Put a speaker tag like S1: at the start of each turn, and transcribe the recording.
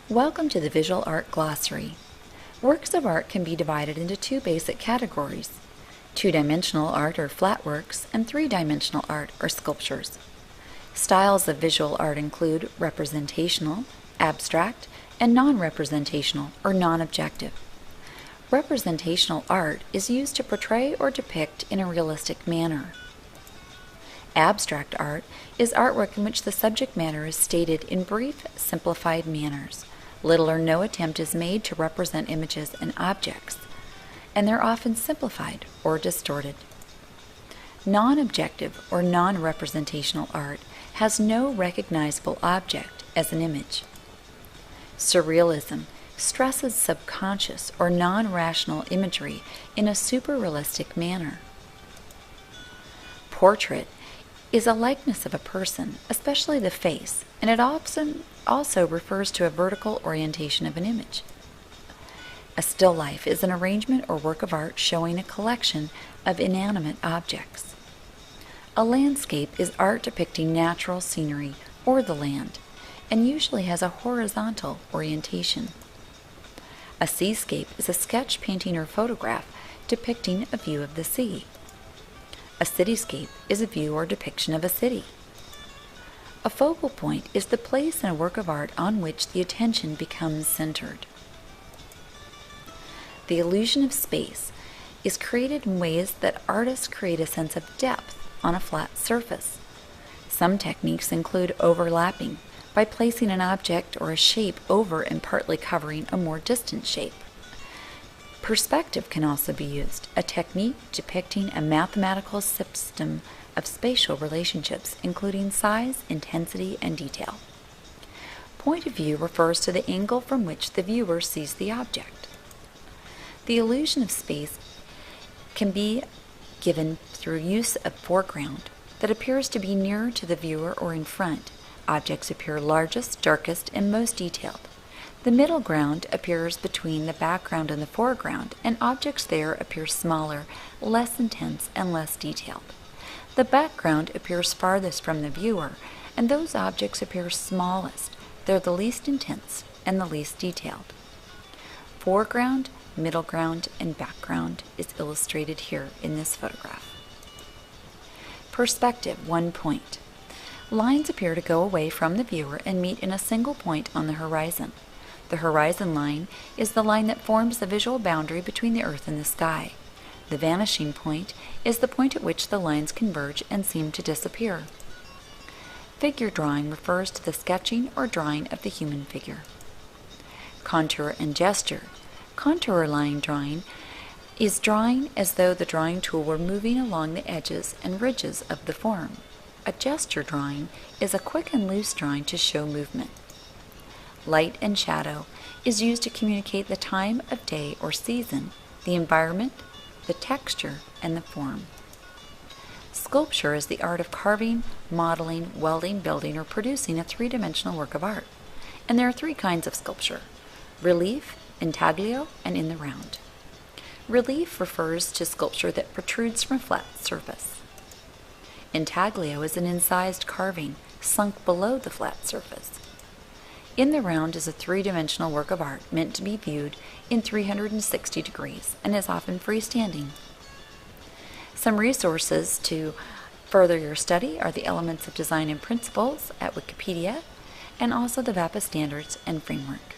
S1: Welcome to the Visual Art Glossary. Works of art can be divided into two basic categories: two-dimensional art or flat works, and three-dimensional art or sculptures. Styles of visual art include representational, abstract, and non-representational or non-objective. Representational art is used to portray or depict in a realistic manner. Abstract art is artwork in which the subject matter is stated in brief, simplified manners. Little or no attempt is made to represent images and objects, and they're often simplified or distorted. Non-objective or non-representational art has no recognizable object as an image. Surrealism stresses subconscious or non-rational imagery in a super-realistic manner. Portrait is a likeness of a person, especially the face, and it often also refers to a vertical orientation of an image. A still life is an arrangement or work of art showing a collection of inanimate objects. A landscape is art depicting natural scenery or the land, and usually has a horizontal orientation. A seascape is a sketch, painting, or photograph depicting a view of the sea. A cityscape is a view or depiction of a city. A focal point is the place in a work of art on which the attention becomes centered. The illusion of space is created in ways that artists create a sense of depth on a flat surface. Some techniques include overlapping, by placing an object or a shape over and partly covering a more distant shape. Perspective can also be used, a technique depicting a mathematical system of spatial relationships, including size, intensity, and detail. Point of view refers to the angle from which the viewer sees the object. The illusion of space can be given through use of foreground that appears to be nearer to the viewer or in front. Objects appear largest, darkest, and most detailed. The middle ground appears between the background and the foreground, and objects there appear smaller, less intense, and less detailed. The background appears farthest from the viewer, and those objects appear smallest. They're the least intense and the least detailed. Foreground, middle ground, and background is illustrated here in this photograph. Perspective, 1 point. Lines appear to go away from the viewer and meet in a single point on the horizon. The horizon line is the line that forms the visual boundary between the earth and the sky. The vanishing point is the point at which the lines converge and seem to disappear. Figure drawing refers to the sketching or drawing of the human figure. Contour and gesture. Contour line drawing is drawing as though the drawing tool were moving along the edges and ridges of the form. A gesture drawing is a quick and loose drawing to show movement. Light and shadow is used to communicate the time of day or season, the environment, the texture, and the form. Sculpture is the art of carving, modeling, welding, building, or producing a three-dimensional work of art. And there are three kinds of sculpture: relief, intaglio, and in the round. Relief refers to sculpture that protrudes from a flat surface. Intaglio is an incised carving sunk below the flat surface. In the round is a three-dimensional work of art meant to be viewed in 360 degrees and is often freestanding. Some resources to further your study are the Elements of Design and Principles at Wikipedia, and also the VAPA Standards and Framework.